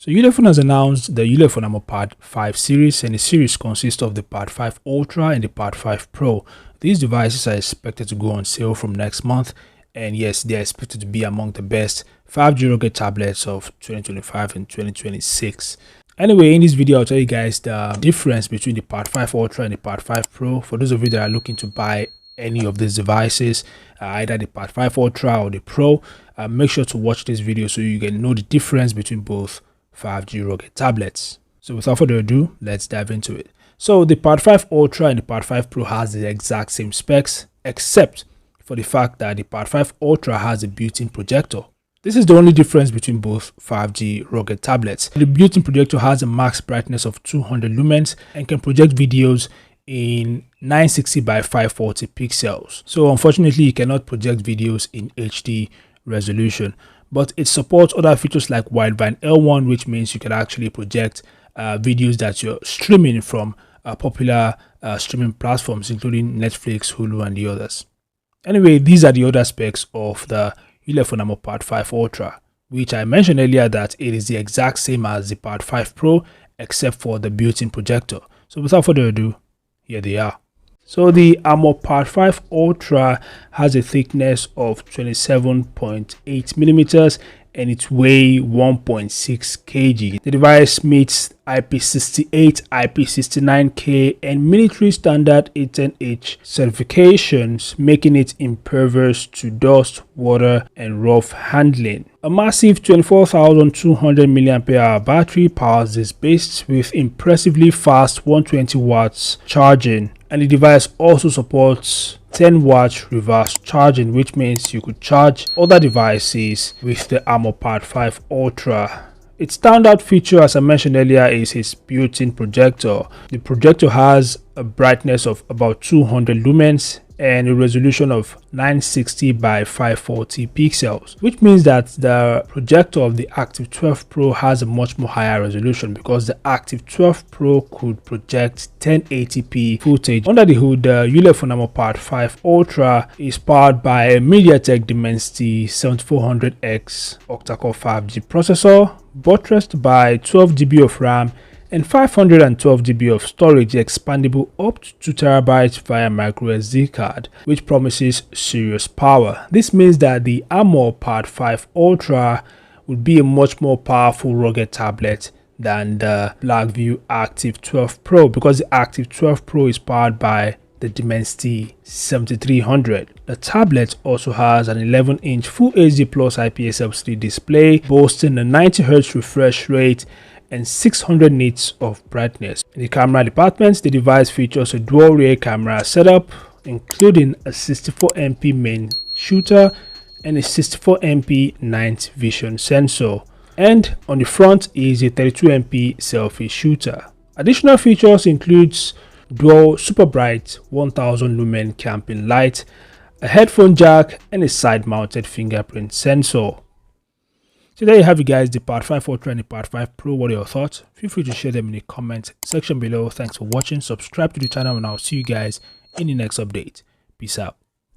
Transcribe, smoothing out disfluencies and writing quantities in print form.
So Ulefone has announced the Ulefone Armor Pad 5 series, and the series consists of the Pad 5 Ultra and the Pad 5 Pro. These devices are expected to go on sale from next month, and yes, they are expected to be among the best 5G rugged tablets of 2025 and 2026. Anyway, in this video, I'll tell you guys the difference between the Pad 5 Ultra and the Pad 5 Pro. For those of you that are looking to buy any of these devices, either the Pad 5 Ultra or the Pro, make sure to watch this video so you can know the difference between both 5G rugged tablets. So without further ado, let's dive into it. So the Pad 5 Ultra and the Pad 5 Pro has the exact same specs, except for the fact that the Pad 5 Ultra has a built-in projector. This is the only difference between both 5G rugged tablets. The built-in projector has a max brightness of 200 lumens and can project videos in 960 by 540 pixels. So unfortunately, you cannot project videos in HD resolution, but it supports other features like wideband L1, which means you can actually project videos that you're streaming from popular streaming platforms, including Netflix, Hulu, and the others. Anyway, these are the other specs of the Ulefone Armor Pad 5 Ultra, which I mentioned earlier that it is the exact same as the Pad 5 Pro, except for the built-in projector. So without further ado, here they are. So the Armor Pad 5 Ultra has a thickness of 27.8 millimeters and it weighs 1.6 kg. The device meets IP68, IP69K and military standard 810H certifications, making it impervious to dust, water and rough handling. A massive 24,200 mAh battery powers this beast with impressively fast 120 watts charging, and the device also supports 10 watts reverse charging, which means you could charge other devices with the Armor Pad 5 Ultra. Its standout feature, as I mentioned earlier, is its built-in projector. The projector has a brightness of about 200 lumens and a resolution of 960 by 540 pixels, which means that the projector of the Active 12 Pro has a much more higher resolution, because the Active 12 Pro could project 1080p footage. Under the hood, the Ulefone Armor Pad 5 Ultra is powered by a MediaTek Dimensity 7400X octa-core 5G processor, buttressed by 12 GB of RAM and 512 GB of storage, expandable up to 2 TB via micro SD card, which promises serious power. This means that the Armor Pad 5 Ultra would be a much more powerful rugged tablet than the Blackview Active 12 Pro, because the Active 12 Pro is powered by the Dimensity 7300. The tablet also has an 11-inch Full HD Plus IPS LCD display, boasting a 90Hz refresh rate and 600 nits of brightness. In the camera department, the device features a dual rear camera setup, including a 64MP main shooter and a 64MP night vision sensor, and on the front is a 32MP selfie shooter. Additional features includes dual super bright 1000 lumen camping light, a headphone jack and a side mounted fingerprint sensor. So there you have it, guys, the Pad 5 Ultra and the Pad 5 Pro. What are your thoughts? Feel free to share them in the comment section below. Thanks for watching. Subscribe to the channel and I'll see you guys in the next update. Peace out.